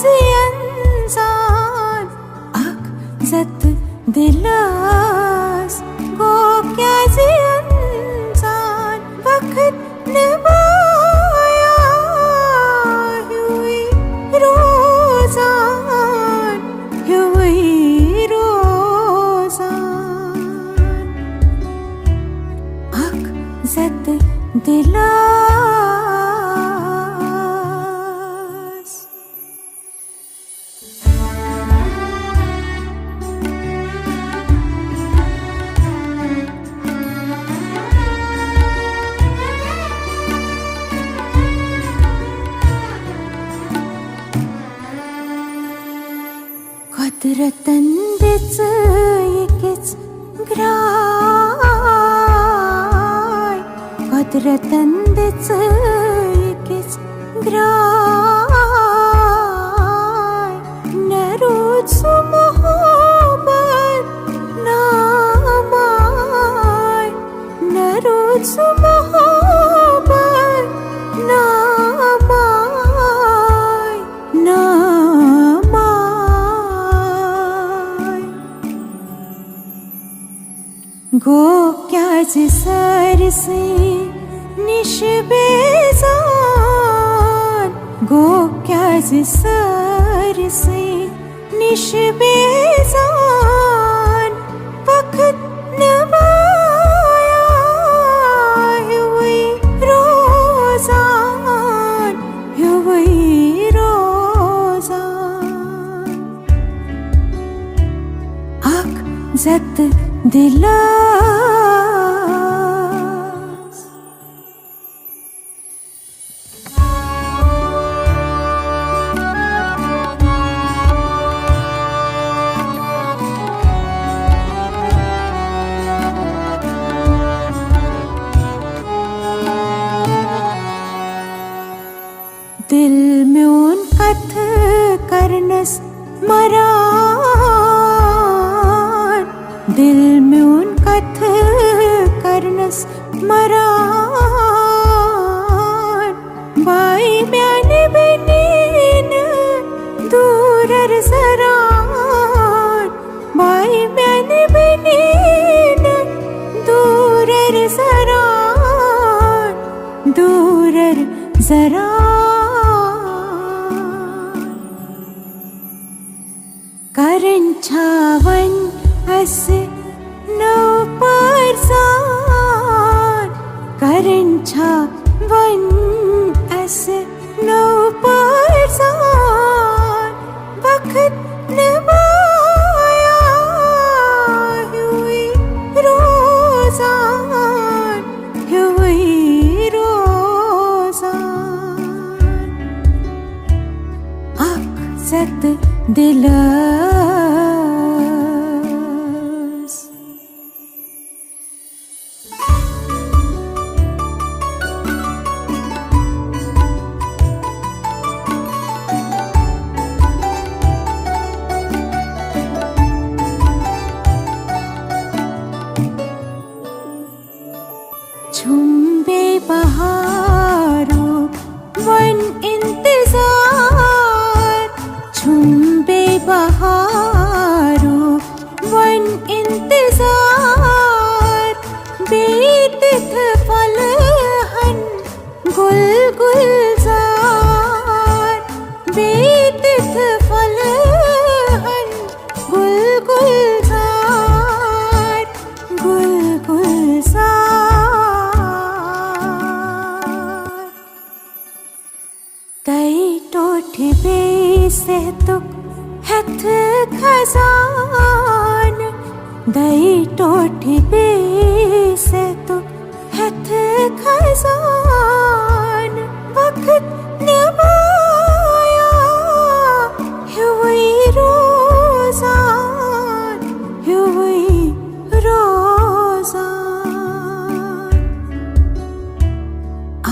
इंसान अक जत दिलास गो क्या इंसान वक्त नबाया हुई रोजान अक जत दिलास Kudretin dizi yekis gray Kudretin dizi yekis gray Nerud su muhabbat namay Nerud su muhabbat namay गो क्या सर से निशबेजान गो क्या सर से निशबेजान वक्त नबाया हुई रोजान अक जत दिलास दिल में उन कथ करनस मरान दिल में उन कथ करनस मरान बाई म्याने बेनीन दूरर जरान बाई म्याने बेनीन दूरर जरान करन छावन अस नौ परसान करन छावन अस नौ परसान वक्त नबाया हुई रोजान अक जत दिलास झुम्बे बहारों वन इंतजार झुम्बे बहारों वन इंतजार बेतिथ फलहन गुल गुलजार बेतिथ फलहन गुल गुलजार कई टोठ से तुक हथ खजान दई टोठ से तुक हथ खजान वक्त नबाया हुई रोजान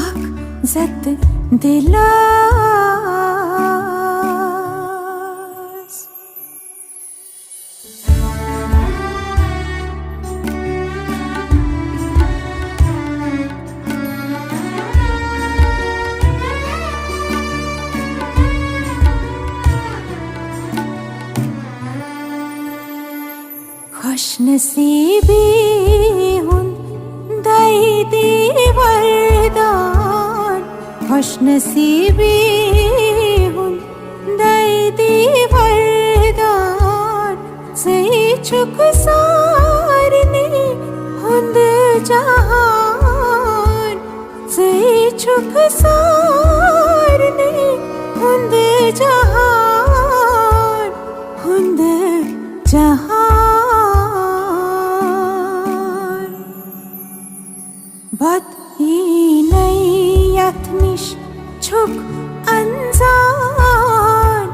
अक जत दिलास खुशनसीबी हुंदई वरदान खुशनसीबी हुंदई वरदान सही चुक सारने हुंद जहान सही चुक सारने हुंद जहान हुंद जहान बद ही नहीं यत्निश छुक अनजान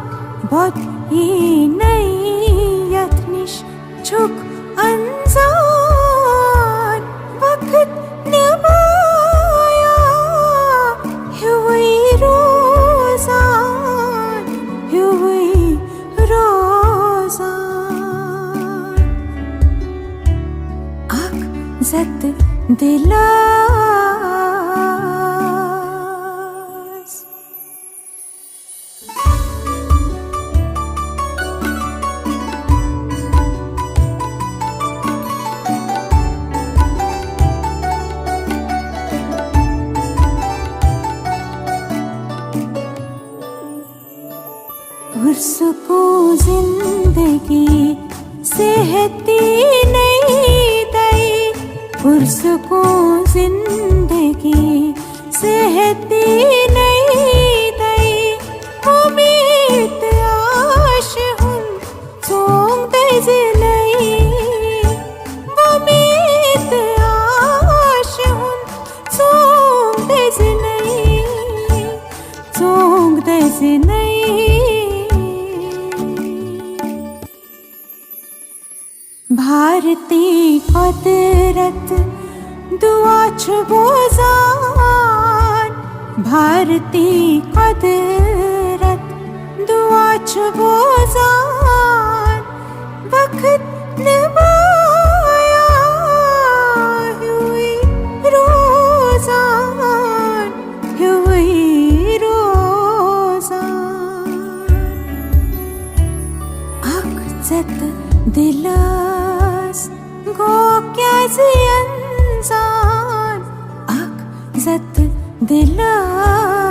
बद ही नहीं यत्निश छुक अनजान वक्त नबाया हुई रोज़ान हुई रोज़ान आक जत दिलास उर्स को जिंदगी सेहती नहीं दई उर्स को जिंदगी सेहती नहीं दई उम्मीद आश हुन सोंग दज नहीं उम्मीद आश हुन सोंग दज नहीं सोंग दज नहीं भारती कुदरत दुआ बोजान भारती कुदरत दुआ बोजान वक्त नबाया हुई रोज़ान हुई रोज़ान अक़ज़त दिलास गो क्या ज़ियंज़ान अक़ज़त दिलास